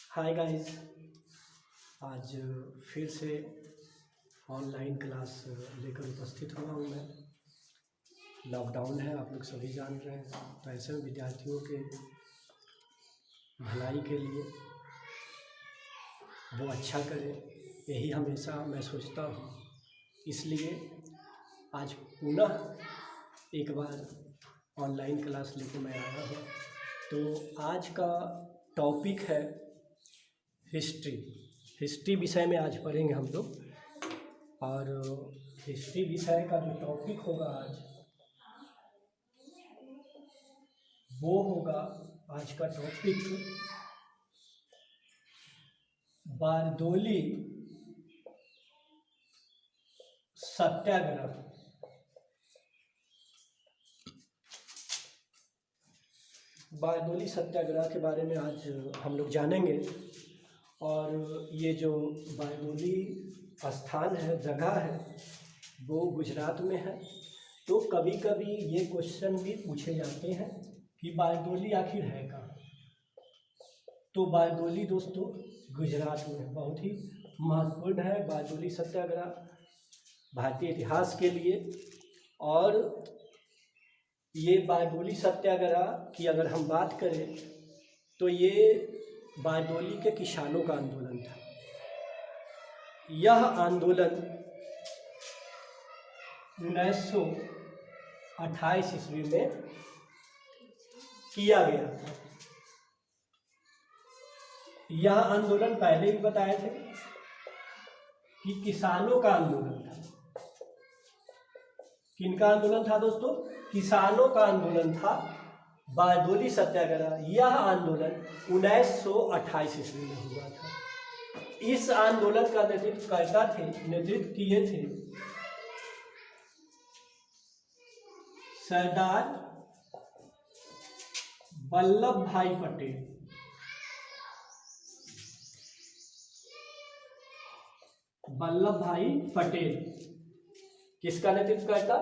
Hi guys. आज फिर से ऑनलाइन क्लास लेकर उपस्थित हुआ हूँ मैं। लॉकडाउन है, आप लोग सभी जान रहे हैं, तो ऐसे में विद्यार्थियों के भलाई के लिए वो अच्छा करें, यही हमेशा मैं सोचता हूँ। इसलिए आज पुनः एक बार ऑनलाइन क्लास लेकर मैं आया हूँ। तो आज का टॉपिक है हिस्ट्री विषय में आज पढ़ेंगे हम लोग। और हिस्ट्री विषय का जो टॉपिक होगा आज वो होगा, आज का टॉपिक बारदोली सत्याग्रह। बारदोली सत्याग्रह के बारे में आज हम लोग जानेंगे। और ये जो बारदोली स्थान है, जगह है, वो गुजरात में है। तो कभी कभी ये क्वेश्चन भी पूछे जाते हैं कि बारदोली आखिर है कहाँ। तो बारदोली दोस्तों गुजरात में बहुत ही महत्वपूर्ण है। बारदोली सत्याग्रह भारतीय इतिहास के लिए। और ये बारदोली सत्याग्रह की अगर हम बात करें तो ये बारदोली के किसानों का आंदोलन था। यह आंदोलन 1928 ईस्वी में किया गया था। यह आंदोलन पहले भी बताए थे कि किसानों का आंदोलन था। किनका आंदोलन था दोस्तों? किसानों का आंदोलन था बारदोली सत्याग्रह। यह आंदोलन 1928 ईस्वी में हुआ था। इस आंदोलन का नेतृत्व किए थे सरदार वल्लभ भाई पटेल। वल्लभ भाई पटेल किसका नेतृत्व करता?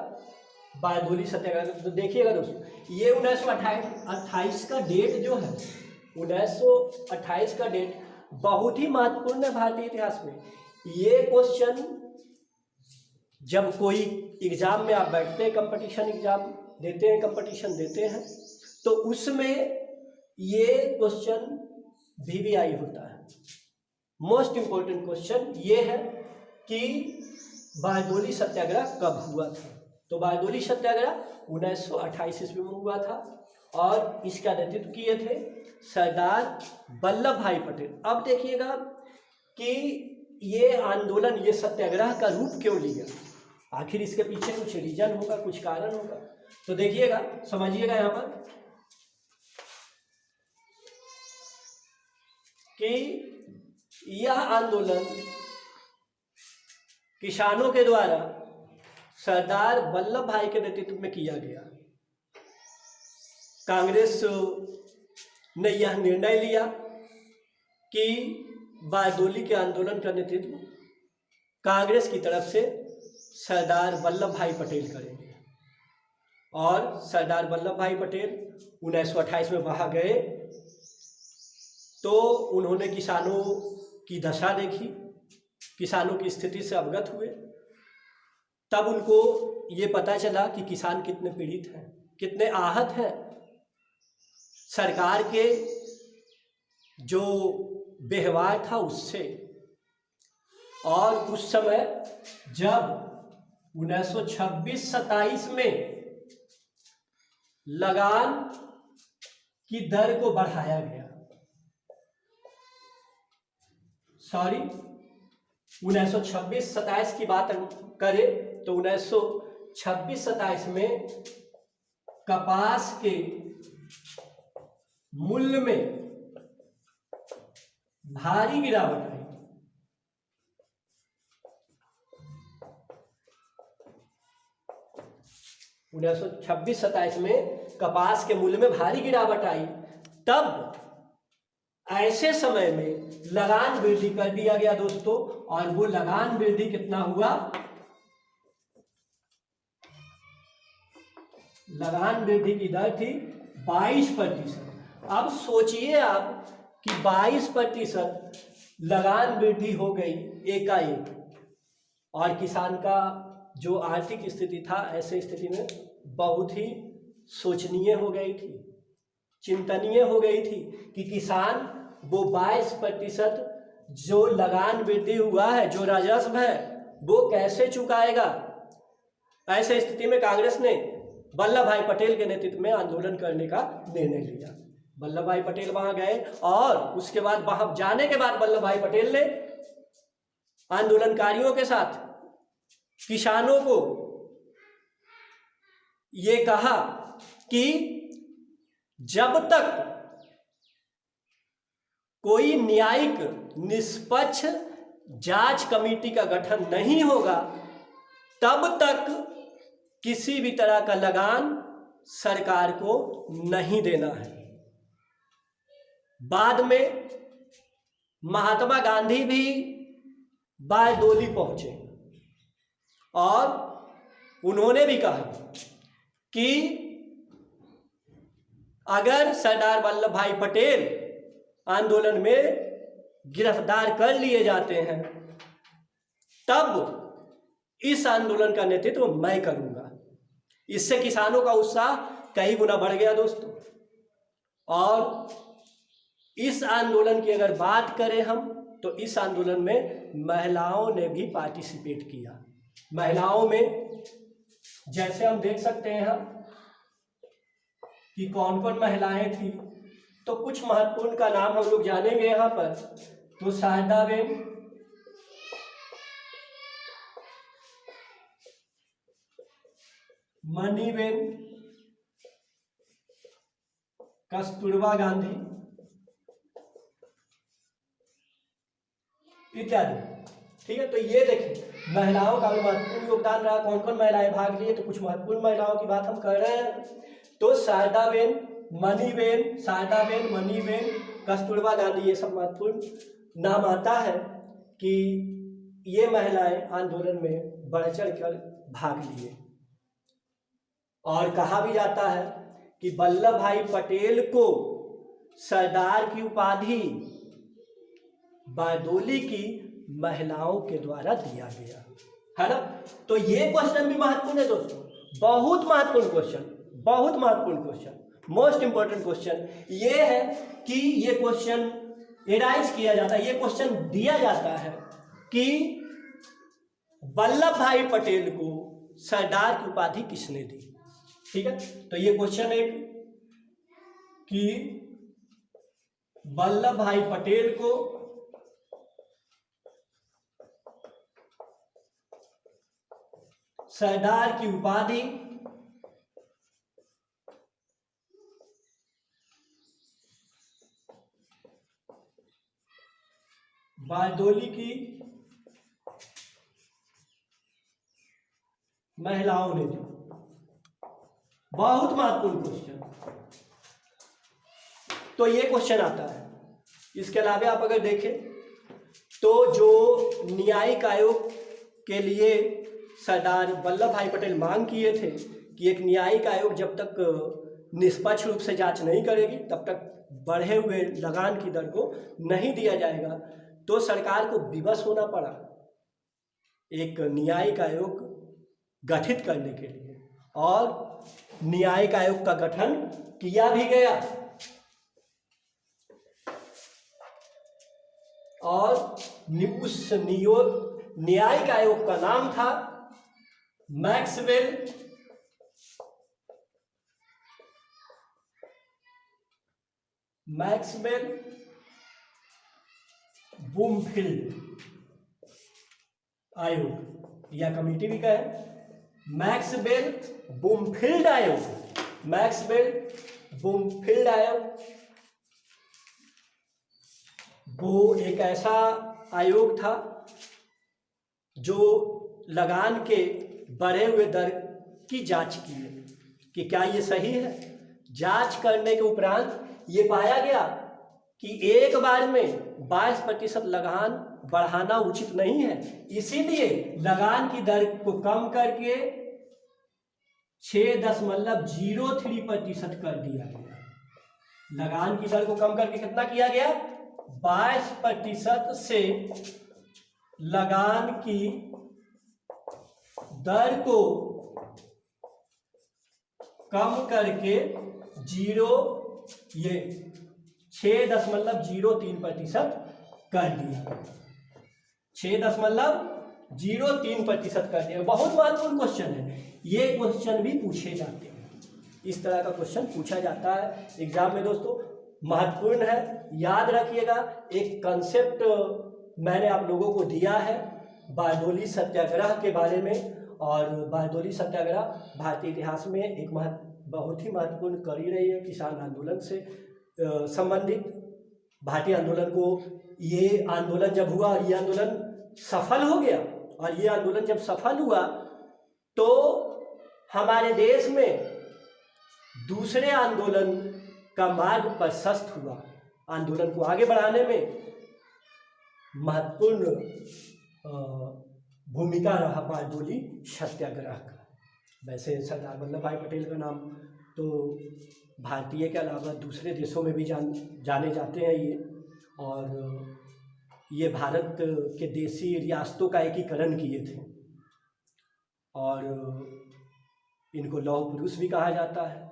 बारदोली सत्याग्रह। तो देखिएगा दोस्तों, ये 1928 का डेट जो है, 1928 का डेट बहुत ही महत्वपूर्ण है भारतीय इतिहास में। ये क्वेश्चन जब कोई एग्जाम में आप बैठते हैं, कंपटीशन एग्जाम देते हैं, कंपटीशन देते हैं, तो उसमें ये क्वेश्चन VVI होता है। मोस्ट इम्पोर्टेंट क्वेश्चन ये है कि बारदोली सत्याग्रह कब हुआ था। तो बारदोली सत्याग्रह 1928 ईस्वी में हुआ था और इसका नेतृत्व किए थे सरदार वल्लभ भाई पटेल। अब देखिएगा कि ये आंदोलन, ये सत्याग्रह का रूप क्यों लिया, आखिर इसके पीछे कुछ रीजन होगा, कुछ कारण होगा। तो देखिएगा, समझिएगा यहाँ पर कि यह आंदोलन किसानों के द्वारा सरदार वल्लभ भाई के नेतृत्व में किया गया। कांग्रेस ने यह निर्णय लिया कि बारदोली के आंदोलन का नेतृत्व कांग्रेस की तरफ से सरदार वल्लभ भाई पटेल करेंगे। और सरदार वल्लभ भाई पटेल 1928 में वहाँ गए तो उन्होंने किसानों की दशा देखी, किसानों की स्थिति से अवगत हुए। तब उनको ये पता चला कि किसान कितने पीड़ित हैं, कितने आहत हैं सरकार के जो व्यवहार था उससे। और उस समय जब 1926-27 में लगान की दर को बढ़ाया गया, 1926-27 की बात करें तो 1926-27 में कपास के मूल्य में भारी गिरावट आई। उन्नीस सौ 26-27 में कपास के मूल्य में भारी गिरावट आई। तब ऐसे समय में लगान वृद्धि कर दिया गया दोस्तों। और वो लगान वृद्धि कितना हुआ? लगान वृद्धि की दर थी 22%। अब सोचिए आप कि 22% लगान वृद्धि हो गई एकाएक, और किसान का जो आर्थिक स्थिति था ऐसे स्थिति में बहुत ही शोचनीय हो गई थी, चिंतनीय हो गई थी कि किसान वो 22% जो लगान वृद्धि हुआ है, जो राजस्व है, वो कैसे चुकाएगा। ऐसे स्थिति में कांग्रेस ने वल्लभ भाई पटेल के नेतृत्व में आंदोलन करने का निर्णय लिया। वल्लभ भाई पटेल वहां गए और उसके बाद वहां जाने के बाद वल्लभ भाई पटेल ने आंदोलनकारियों के साथ किसानों को ये कहा कि जब तक कोई न्यायिक निष्पक्ष जांच कमेटी का गठन नहीं होगा तब तक किसी भी तरह का लगान सरकार को नहीं देना है। बाद में महात्मा गांधी भी बारडोली पहुंचे और उन्होंने भी कहा कि अगर सरदार वल्लभ भाई पटेल आंदोलन में गिरफ्तार कर लिए जाते हैं तब इस आंदोलन का नेतृत्व मैं करूंगा। इससे किसानों का उत्साह कई गुना बढ़ गया दोस्तों। और इस आंदोलन की अगर बात करें हम तो इस आंदोलन में महिलाओं ने भी पार्टिसिपेट किया। महिलाओं में जैसे हम देख सकते हैं कि कौन कौन महिलाएं थी, तो कुछ महत्वपूर्ण का नाम हम लोग जानेंगे यहाँ पर। तो शारदाबेन, मणिबेन, कस्तूरबा गांधी इत्यादि। ठीक है, तो ये देखिए महिलाओं का भी महत्वपूर्ण योगदान रहा। कौन कौन महिलाएं भाग लिए, तो कुछ महत्वपूर्ण महिलाओं की बात हम कर रहे हैं। तो शारदाबेन, मणिबेन, कस्तूरबा गांधी, ये सब महत्वपूर्ण नाम आता है कि ये महिलाएं आंदोलन में बढ़ चढ़ कर भाग लिए। और कहा भी जाता है कि वल्लभ भाई पटेल को सरदार की उपाधि बारडोली की महिलाओं के द्वारा दिया गया है ना। तो ये क्वेश्चन भी महत्वपूर्ण है दोस्तों, बहुत महत्वपूर्ण क्वेश्चन, मोस्ट इंपॉर्टेंट क्वेश्चन ये है कि ये क्वेश्चन एराइज किया जाता है, ये क्वेश्चन दिया जाता है कि वल्लभ भाई पटेल को सरदार की उपाधि किसने दी। ठीक है, तो ये क्वेश्चन एक कि वल्लभ भाई पटेल को सरदार की उपाधि बारडोली की महिलाओं ने दी। बहुत महत्वपूर्ण क्वेश्चन, तो ये क्वेश्चन आता है। इसके अलावा आप अगर देखें तो जो न्यायिक आयोग के लिए सरदार वल्लभ भाई पटेल मांग किए थे कि एक न्यायिक आयोग जब तक निष्पक्ष रूप से जांच नहीं करेगी तब तक बढ़े हुए लगान की दर को नहीं दिया जाएगा, तो सरकार को विवश होना पड़ा एक न्यायिक आयोग गठित करने के लिए, और न्यायिक आयोग का गठन किया भी गया। और उस न्यायिक आयोग का नाम था मैक्सवेल बूमफील्ड आयोग, या कमेटी भी कहे मैक्सवेल बूमफील्ड आयोग। वो एक ऐसा आयोग था जो लगान के बढ़े हुए दर की जांच की कि क्या ये सही है। जांच करने के उपरांत ये पाया गया कि एक बार में 22% लगान बढ़ाना उचित नहीं है, इसीलिए लगान की दर को कम करके 6.03% कर दिया गया। लगान की दर को कम करके कितना किया गया, 22% से लगान की दर को कम करके 6.03% कर दिया, 6.03% कर दिया। बहुत महत्वपूर्ण क्वेश्चन है, ये क्वेश्चन भी पूछे जाते हैं, इस तरह का क्वेश्चन पूछा जाता है एग्जाम में दोस्तों, महत्वपूर्ण है, याद रखिएगा। एक कंसेप्ट मैंने आप लोगों को दिया है बारडोली सत्याग्रह के बारे में, और बारडोली सत्याग्रह भारतीय इतिहास में एक बहुत ही महत्वपूर्ण कड़ी रही है किसान आंदोलन से संबंधित। भारतीय आंदोलन को, ये आंदोलन जब हुआ, ये आंदोलन सफल हो गया, और ये आंदोलन जब सफल हुआ तो हमारे देश में दूसरे आंदोलन का मार्ग प्रशस्त हुआ। आंदोलन को आगे बढ़ाने में महत्वपूर्ण भूमिका रहा बारडोली सत्याग्रह का। वैसे सरदार वल्लभ भाई पटेल का नाम तो भारतीय के अलावा दूसरे देशों में भी जाने जाते हैं ये, और ये भारत के देशी रियासतों का एकीकरण किए थे, और इनको लौह पुरुष भी कहा जाता है।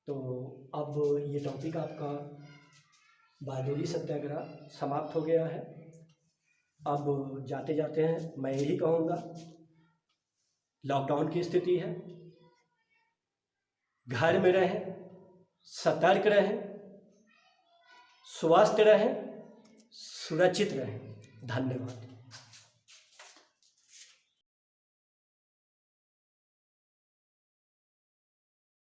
तो अब ये टॉपिक आपका बारडोली सत्याग्रह समाप्त हो गया है। अब जाते जाते हैं मैं यही कहूँगा, लॉकडाउन की स्थिति है, घर में रहें, सतर्क रहें, स्वस्थ रहें, सुरक्षित रहें। धन्यवाद।